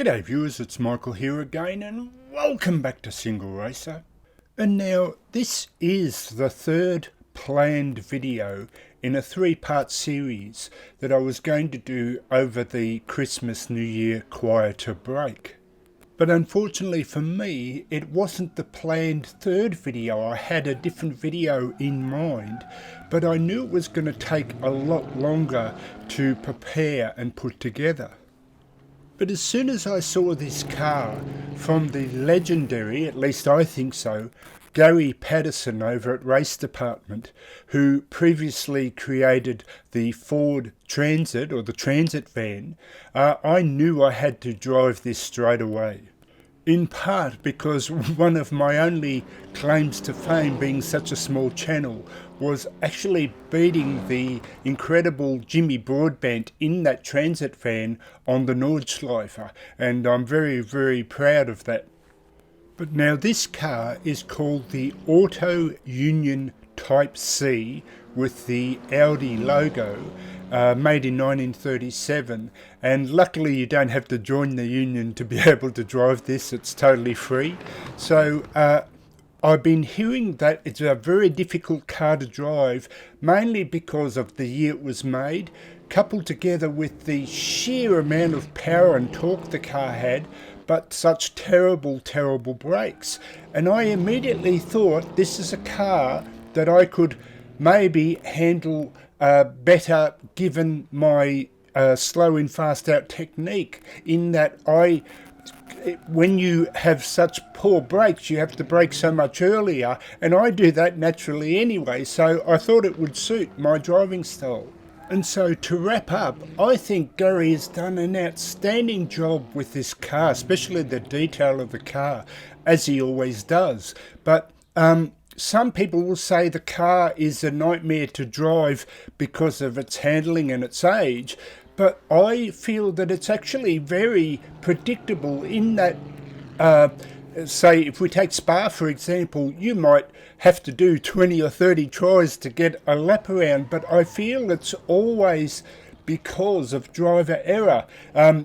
G'day viewers, it's Michael here again and welcome back to SingleRacer. And now this is the third planned video in a three-part series that I was going to do over the Christmas New Year quieter break. But unfortunately for me, it wasn't the planned third video. I had a different video in mind, but I knew it was going to take a lot longer to prepare and put together. But as soon as I saw this car from the legendary, at least I think so, Gary Paterson over at Race Department, who previously created the Ford Transit or the Transit van, I knew I had to drive this straight away. In part because one of my only claims to fame, being such a small channel, was actually beating the incredible Jimmy Broadbent in that Transit van on the Nordschleifer, and I'm very, very proud of that. But now this car is called the Auto Union Type C with the Audi logo, made in 1937, and luckily you don't have to join the union to be able to drive this. It's totally free. So I've been hearing that it's a very difficult car to drive, mainly because of the year it was made, coupled together with the sheer amount of power and torque the car had, but such terrible, terrible brakes. And I immediately thought this is a car that I could maybe handle better given my slow in fast out technique, in that when you have such poor brakes you have to brake so much earlier, and I do that naturally anyway, so I thought it would suit my driving style. And so to wrap up, I think Gary has done an outstanding job with this car, especially the detail of the car, as he always does. But some people will say the car is a nightmare to drive because of its handling and its age, but I feel that it's actually very predictable in that, say if we take Spa for example, you might have to do 20 or 30 tries to get a lap around, but I feel it's always because of driver error.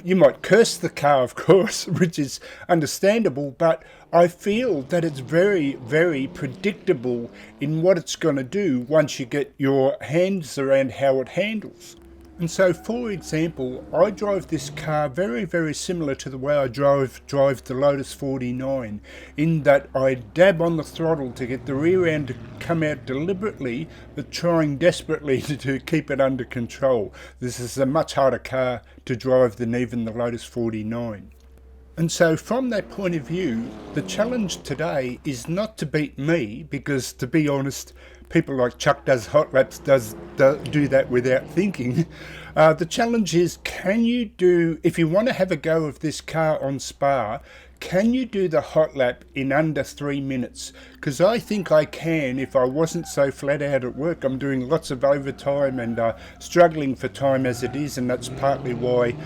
You might curse the car, of course, which is understandable, but I feel that it's very, very predictable in what it's going to do once you get your hands around how it handles. And so, for example, I drive this car very, very similar to the way I drive the Lotus 49, in that I dab on the throttle to get the rear end to come out deliberately, but trying desperately to keep it under control. This is a much harder car to drive than even the Lotus 49. And so from that point of view, the challenge today is not to beat me, because to be honest, people like Chuck Does HOTLAPS do that without thinking. The challenge is, can you do, if you want to have a go of this car on Spa, can you do the hot lap in under 3 minutes? Because I think I can if I wasn't so flat out at work. I'm doing lots of overtime and struggling for time as it is, and that's partly why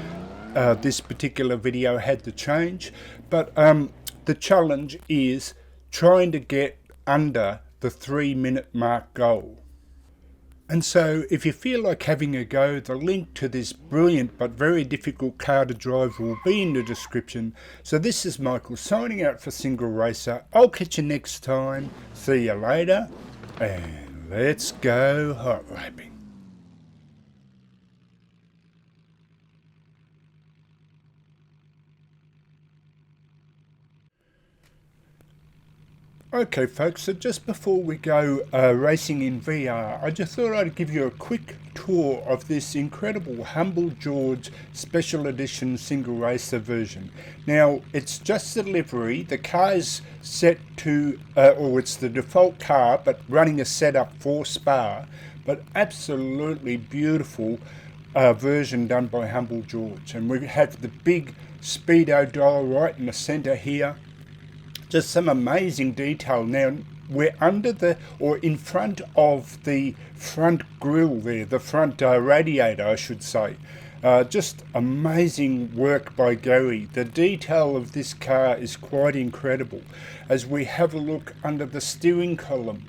this particular video had to change. But the challenge is trying to get under the 3 minute mark goal. And so if you feel like having a go, the link to this brilliant but very difficult car to drive will be in the description. So this is Michael signing out for SingleRacer. I'll catch you next time. See you later, and let's go hot lapping. Okay folks, so just before we go racing in VR, I just thought I'd give you a quick tour of this incredible Humble George Special Edition SingleRacer version. Now, it's just a livery. The car is set to, or it's the default car, but running a setup for Spa, but absolutely beautiful version done by Humble George. And we have the big speedo dial right in the center here. Just some amazing detail. Now we're under the, or in front of the front grille there, the front radiator I should say. Just amazing work by Gary. The detail of this car is quite incredible. As we have a look under the steering column,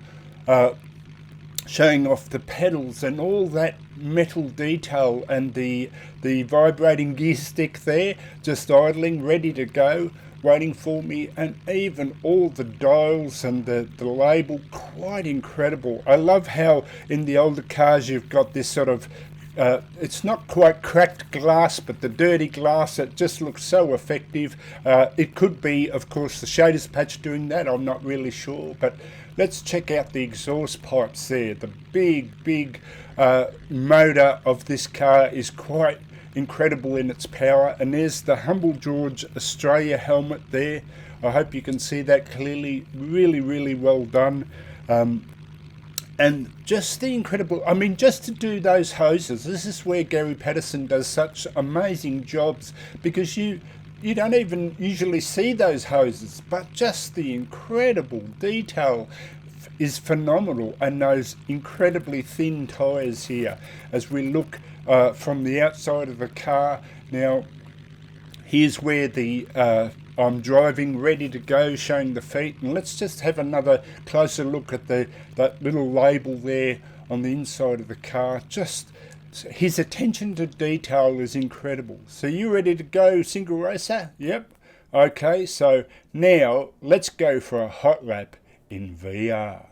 showing off the pedals and all that metal detail, and the vibrating gear stick there just idling ready to go, waiting for me, and even all the dials and the label, quite incredible. I love how in the older cars you've got this sort of it's not quite cracked glass, but the dirty glass, it just looks so effective. It could be, of course, the shaders patch doing that, I'm not really sure, but let's check out the exhaust pipes there. The big motor of this car is quite incredible in its power, and there's the Humble George Australia helmet there. I hope you can see that clearly. Really well done. And just the incredible, I mean, just to do those hoses, this is where Gary Paterson does such amazing jobs, because you don't even usually see those hoses, but just the incredible detail is phenomenal. And those incredibly thin tyres here as we look from the outside of the car. Now here's where the I'm driving ready to go, showing the feet, and let's just have another closer look at that little label there on the inside of the car. Just his attention to detail is incredible. So you ready to go, Single Racer? Yep. Okay, so now let's go for a hot lap in VR.